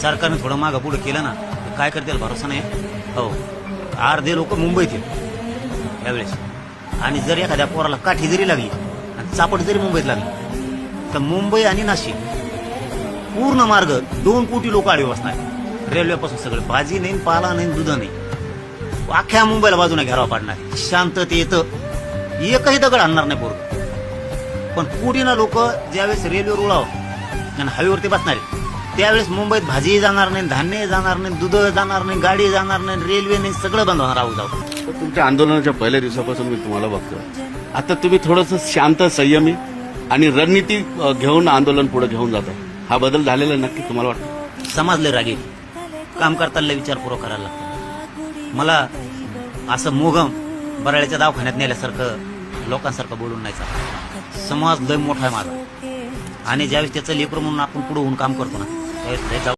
सरकारने थोडं मागं पुढे केलं ना तर काय करतील भरोसा नाही. हो, अर्धे लोक मुंबईत आहेत त्यावेळेस. आणि जर एखाद्या पोराला काठी जरी लागली आणि चापट जरी मुंबईत लागली तर मुंबई आणि नाशिक पूर्ण मार्ग 2 कोटी लोक आडवे बसणार. रेल्वेपासून सगळं भाजी नाही, पाला नाही, दूध नाही, अख्ख्या मुंबईला बाजूने घेरावा पाडणार. शांततेत एकही दगड आणणार नाही पोरं. पण कोटीनं लोक ज्यावेळेस रेल्वेवर उडावं आणि हायवेवरती बसणार त्यावेळेस मुंबईत भाजी जाणार नाही, धान्य जाणार नाही, दूध जाणार नाही, गाडी जाणार नाही, रेल्वे नाही, सगळं बंद होणार. जाऊ तुमच्या आंदोलनाच्या पहिल्या दिवसापासून मी तुम्हाला बघतो. आता तुम्ही थोडंसं शांत, संयमी आणि रणनीती घेऊन आंदोलन पुढे घेऊन जाता. हा बदल झालेला नक्की तुम्हाला वाटतं? समाजले रागे काम करताना विचारपूर्वक करायला लागतं. मला असं मोगम बराळ्याच्या दवाखान्यात नेल्यासारखं लोकांसारखं बोलून नाही चालत. समाज लय मोठा आहे माझा आणि ज्यावेळेस त्याचं लेकरं म्हणून आपण पुढे होऊन काम करतो ना त्यावेळेस